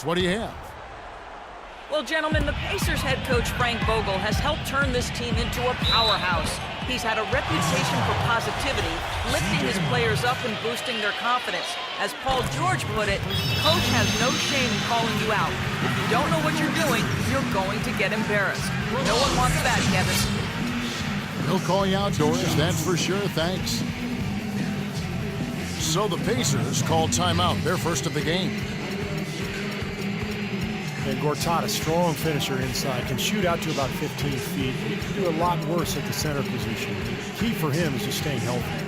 What do you have? Well, gentlemen, the Pacers head coach Frank Vogel has helped turn this team into a powerhouse. He's had a reputation for positivity, lifting his players up and boosting their confidence. As Paul George put it, coach has no shame in calling you out. If you don't know what you're doing, you're going to get embarrassed. No one wants that, Kevin. He'll call you outdoors, that's for sure. Thanks. So the Pacers call timeout, their first of the game. And Gortat, a strong finisher inside, can shoot out to about 15 feet. He can do a lot worse at the center position. The key for him is just staying healthy.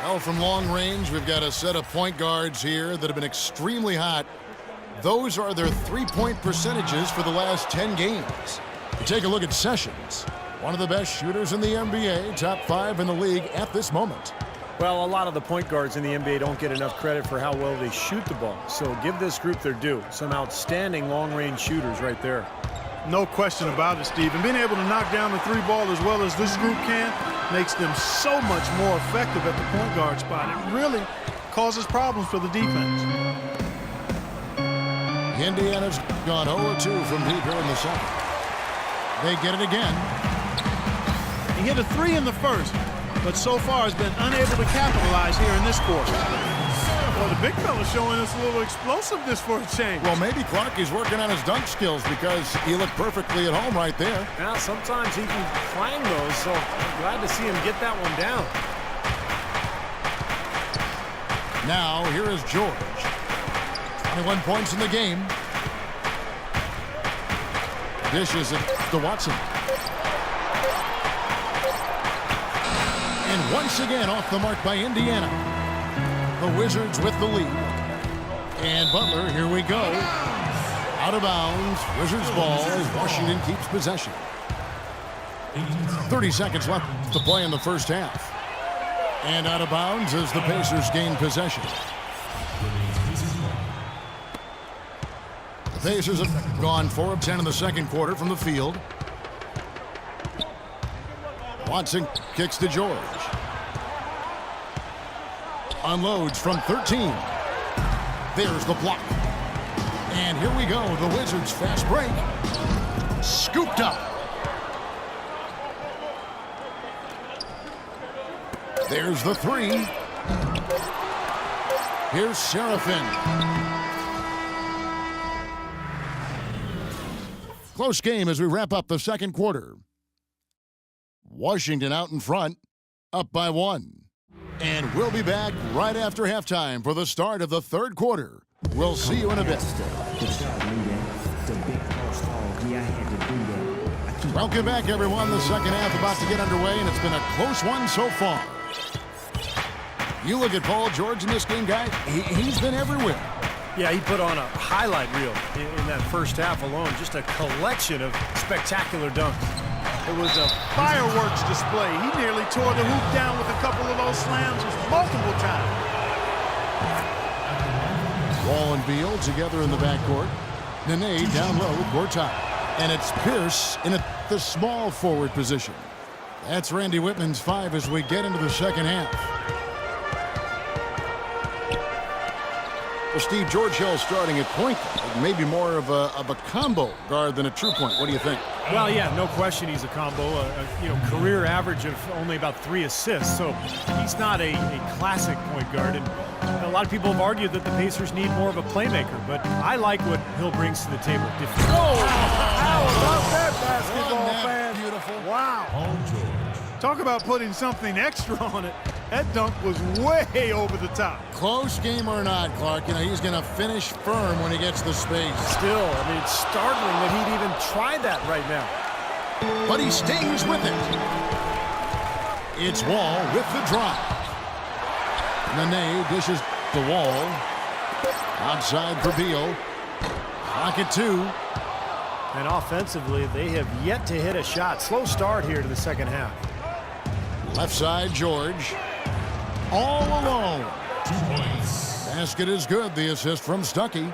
Well, from long range, we've got a set of point guards here that have been extremely hot. Those are their three-point percentages for the last 10 games. Take a look at Sessions, one of the best shooters in the NBA, top 5 in the league at this moment. Well, a lot of the point guards in the NBA don't get enough credit for how well they shoot the ball. So give this group their due. Some outstanding long-range shooters right there. No question about it, Steve. And being able to knock down the three ball as well as this group can makes them so much more effective at the point guard spot. It really causes problems for the defense. Indiana's gone 0-2 from deep here in the second. They get it again. He hit a 3 in the first, but so far has been unable to capitalize here in this quarter. Well, the big fella's showing us a little explosiveness for a change. Well, maybe Clark is working on his dunk skills because he looked perfectly at home right there. Yeah, sometimes he can clang those, so I'm glad to see him get that one down. Now, here is George. 21 points in the game. Dishes it to Watson. And once again off the mark by Indiana. The Wizards with the lead. And Butler, here we go. Out of bounds. Wizards ball as Washington keeps possession. 30 seconds left to play in the first half. And out of bounds as the Pacers gain possession. The Pacers have gone 4 of 10 in the second quarter from the field. Watson kicks to George. Unloads from 13. There's the block. And here we go. The Wizards fast break. Scooped up. There's the 3. Here's Seraphin. Close game as we wrap up the second quarter. Washington out in front, up by 1. And we'll be back right after halftime for the start of the third quarter. We'll see you in a bit. Welcome back, everyone. The second half about to get underway, and it's been a close one so far. You look at Paul George in this game, guy. He's been everywhere. Yeah, he put on a highlight reel in that first half alone. Just a collection of spectacular dunks. It was a fireworks display. He nearly tore the hoop down with a couple of those slams multiple times. Wall and Beal together in the backcourt. Nene down low with Gortat. And it's Pierce in the small forward position. That's Randy Whitman's 5 as we get into the second half. Well, Steve, George Hill starting at point guard, maybe more of a combo guard than a true point. What do you think? Well, yeah, no question he's a combo. Career average of only about 3 assists, so he's not a classic point guard. And a lot of people have argued that the Pacers need more of a playmaker, but I like what Hill brings to the table. Oh, how about that, basketball fan? Beautiful. Wow. Talk about putting something extra on it. That dunk was way over the top. Close game or not, Clark, he's going to finish firm when he gets the space. Still, I mean, it's startling that he'd even try that right now. But he stings with it. It's Wall with the drop. Nene dishes the Wall. Outside for Beal. Pocket 2. And offensively, they have yet to hit a shot. Slow start here to the second half. Left side, George. All alone. 2 points. Basket is good. The assist from Stuckey.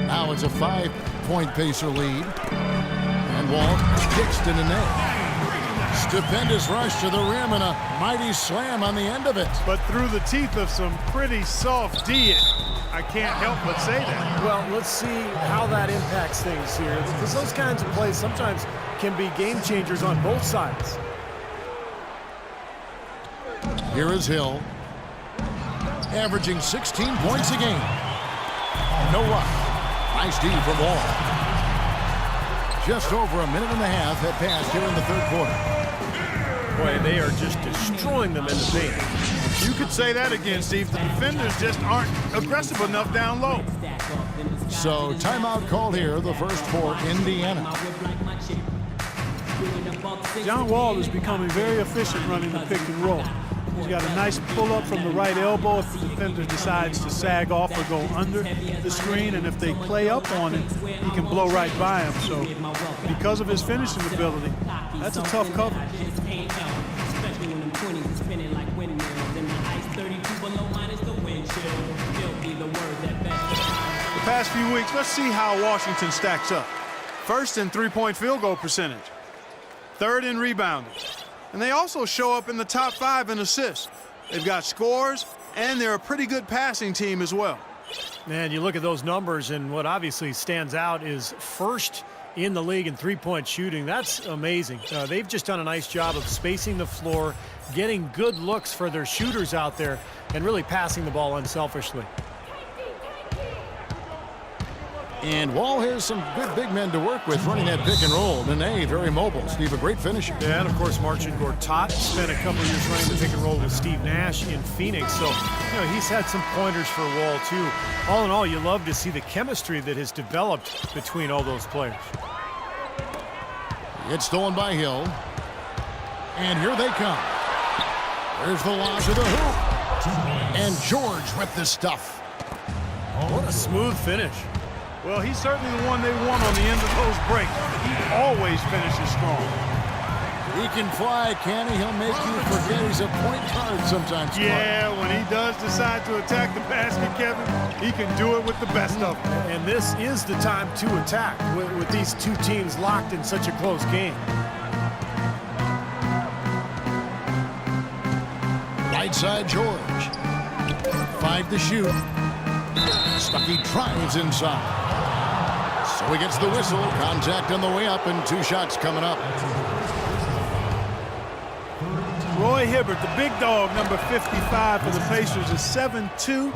Now it's a 5-point Pacer lead. And Wall kicks to Nene. Stupendous rush to the rim and a mighty slam on the end of it. But through the teeth of some pretty soft D, I can't help but say that. Well, let's see how that impacts things here, because those kinds of plays sometimes can be game changers on both sides. Here is Hill, averaging 16 points a game. No rush. Nice D from Wall. Just over a minute and a half had passed here in the third quarter. Boy, they are just destroying them in the paint. You could say that again, Steve. The defenders just aren't aggressive enough down low. So timeout called here, the first for Indiana. John Wall is becoming very efficient running the pick and roll. He's got a nice pull-up from the right elbow if the defender decides to sag off or go under the screen, and if they play up on it, he can blow right by him. So because of his finishing ability, that's a tough coverage. The past few weeks, let's see how Washington stacks up. First in three-point field goal percentage. Third in rebounding. And they also show up in the top 5 in assists. They've got scores, and they're a pretty good passing team as well. Man, you look at those numbers, and what obviously stands out is first in the league in three-point shooting. That's amazing. They've just done a nice job of spacing the floor, getting good looks for their shooters out there, and really passing the ball unselfishly. And Wall has some good big men to work with running that pick and roll. Nene, very mobile. Steve, a great finisher. Yeah, and of course, Marcin Gortat spent a couple years running the pick and roll with Steve Nash in Phoenix. So, he's had some pointers for Wall, too. All in all, you love to see the chemistry that has developed between all those players. It's stolen by Hill. And here they come. There's the lob to the hoop. And George with the stuff. What a smooth finish. Well, he's certainly the one they want on the end of those breaks. He always finishes strong. He can fly, can he? He'll make you forget he's a point guard sometimes. Yeah, when he does decide to attack the basket, Kevin, he can do it with the best of them. And this is the time to attack with these two teams locked in such a close game. Right side, George. 5 to shoot. Stuckey drives inside. So he gets the whistle. Contact on the way up, and 2 shots coming up. Roy Hibbert, the big dog, number 55 for the Pacers, is 7'2",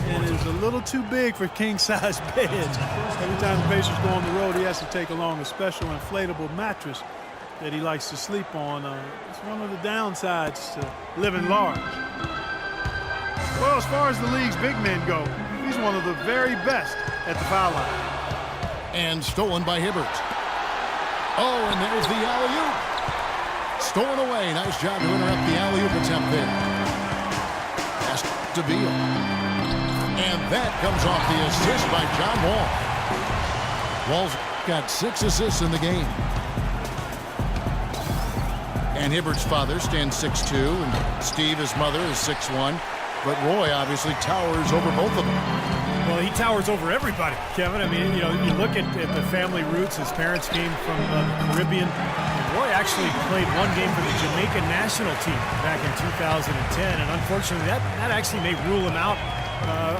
and is a little too big for king-size beds. Every time the Pacers go on the road, he has to take along a special inflatable mattress that he likes to sleep on. It's one of the downsides to living large. Well, as far as the league's big men go, he's one of the very best at the foul line. And stolen by Hibbert. Oh, and there's the alley-oop. Stolen away. Nice job to interrupt the alley-oop attempt there. Pass to Beal. And that comes off the assist by John Wall. Wall's got 6 assists in the game. And Hibbert's father stands 6'2", and Steve, his mother, is 6'1". But Roy obviously towers over both of them. Well, he towers over everybody, Kevin. I mean, you look at the family roots. His parents came from the Caribbean. And Roy actually played one game for the Jamaica national team back in 2010. And unfortunately, that actually may rule him out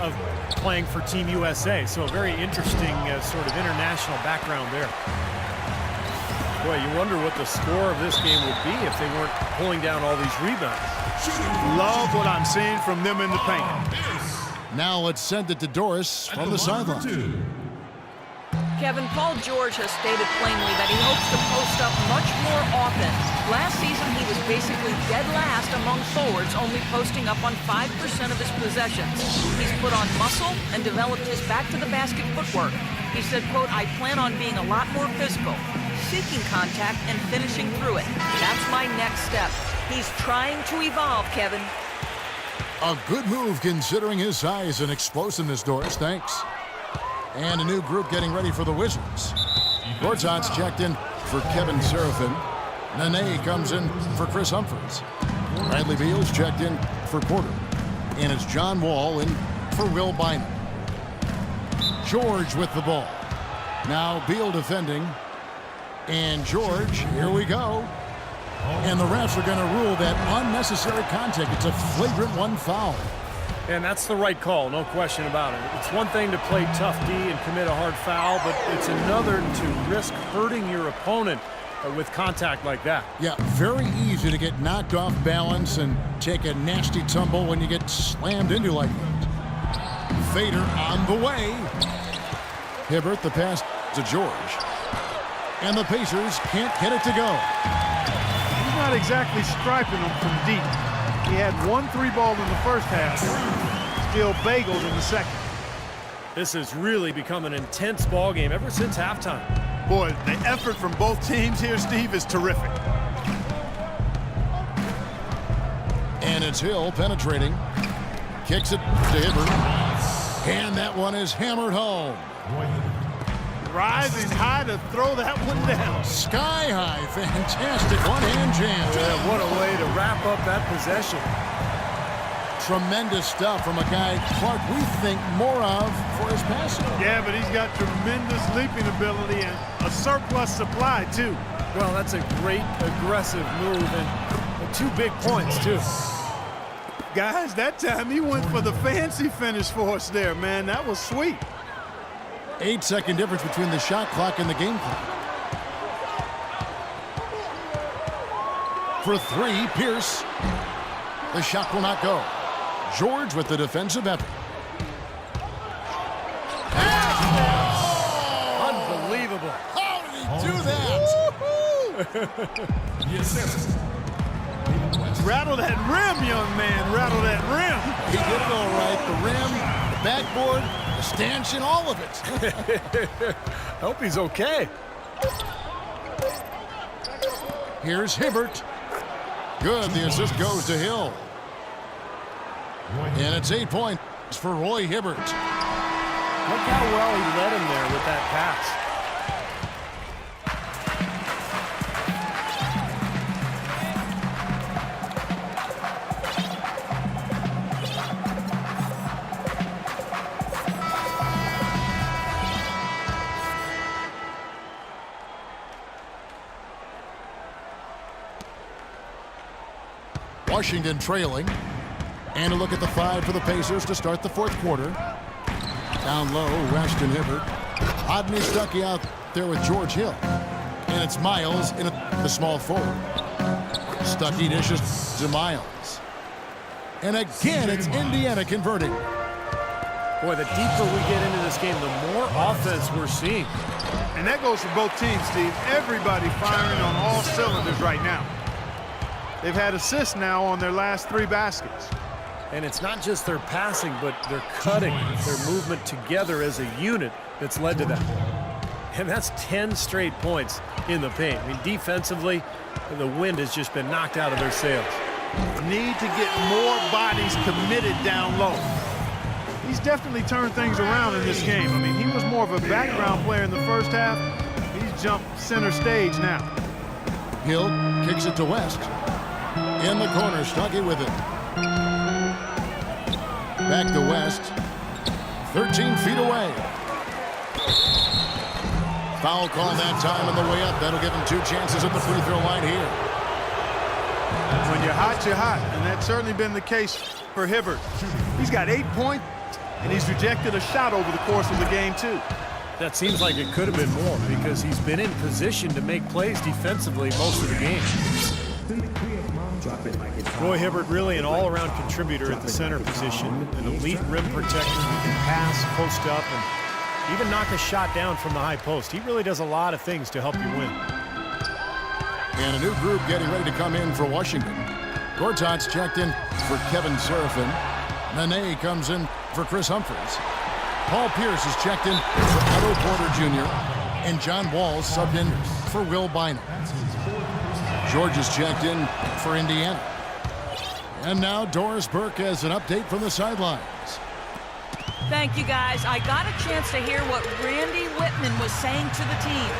of playing for Team USA. So a very interesting sort of international background there. Boy, you wonder what the score of this game would be if they weren't pulling down all these rebounds. Love what I'm seeing from them in the paint. Now let's send it to Doris from the sideline. Kevin, Paul George has stated plainly that he hopes to post up much more often. Last season, he was basically dead last among forwards, only posting up on 5% of his possessions. He's put on muscle and developed his back-to-the-basket footwork. He said, quote, "I plan on being a lot more physical, seeking contact and finishing through it. That's my next step." He's trying to evolve, Kevin. A good move considering his size and explosiveness, Doris. Thanks. And a new group getting ready for the Wizards. Gortat's checked in for Kevin Seraphin. Nene comes in for Chris Humphries. Bradley Beal's checked in for Porter. And it's John Wall in for Will Bynum. George with the ball. Now Beal defending. And George, here we go. And the refs are going to rule that unnecessary contact. It's a flagrant one foul. And that's the right call, no question about it. It's one thing to play tough D and commit a hard foul, but it's another to risk hurting your opponent with contact like that. Yeah, very easy to get knocked off balance and take a nasty tumble when you get slammed into like that. Fader on the way. Hibbert, the pass to George. And the Pacers can't get it to go. He's not exactly striping them from deep. He had 1 3-ball in the first half. Still bagels in the second. This has really become an intense ball game ever since halftime. Boy, the effort from both teams here, Steve, is terrific. And it's Hill penetrating. Kicks it to Hibbert. And that one is hammered home. Rising high to throw that one down. Sky high. Fantastic one-hand jam. Yeah, what a way to wrap up that possession. Tremendous stuff from a guy, Clark, we think more of for his passing. Yeah, but he's got tremendous leaping ability and a surplus supply, too. Well, that's a great aggressive move and 2 big points, too. Guys, that time he went for the fancy finish for us there, man. That was sweet. 8-second difference between the shot clock and the game clock. For 3, Pierce. The shot will not go. George with the defensive effort. Unbelievable. How did he do that? Rattle that rim, young man. Rattle that rim. He did it all right. The rim, the backboard, the stanchion, all of it. I hope he's okay. Here's Hibbert. Good. The assist goes to Hill. And it's 8 points for Roy Hibbert. Look how well he led him there with that pass. Washington trailing. And a look at the 5 for the Pacers to start the 4th quarter. Down low, Weston Hibbert. Rodney Stuckey out there with George Hill. And it's Miles in the small forward. Stuckey dishes to Miles. And again, it's Indiana converting. Boy, the deeper we get into this game, the more offense we're seeing. And that goes for both teams, Steve. Everybody firing on all cylinders right now. They've had assists now on their last 3 baskets. And it's not just their passing, but their cutting, their movement together as a unit that's led to that. And that's 10 straight points in the paint. I mean, defensively, the wind has just been knocked out of their sails. Need to get more bodies committed down low. He's definitely turned things around in this game. I mean, he was more of a background player in the first half. He's jumped center stage now. Hill kicks it to West. In the corner, Stuckey with it. Back to West. 13 feet away. Foul call that time on the way up. That'll give him 2 chances at the free throw line here. When you're hot, you're hot. And that's certainly been the case for Hibbert. He's got 8 points, and he's rejected a shot over the course of the game, too. That seems like it could have been more because he's been in position to make plays defensively most of the game. Roy Hibbert really an all-around contributor at the center position, an elite rim protector who can pass, post up, and even knock a shot down from the high post. He really does a lot of things to help you win. And a new group getting ready to come in for Washington. Gortat's checked in for Kevin Serafin. Nene comes in for Chris Humphries. Paul Pierce is checked in for Otto Porter Jr. And John Walls subbed in for Will Bynum. George is checked in for Indiana. And now Doris Burke has an update from the sidelines. Thank you, guys. I got a chance to hear what Randy Whitman was saying to the team.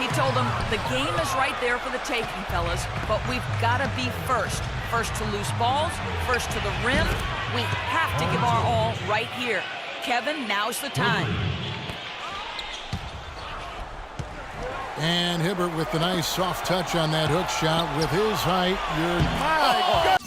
He told them the game is right there for the taking, fellas, but we've got to be first. First to loose balls, first to the rim. We have to give our all right here. Kevin, now's the time. And Hibbert with the nice soft touch on that hook shot with his height. My God.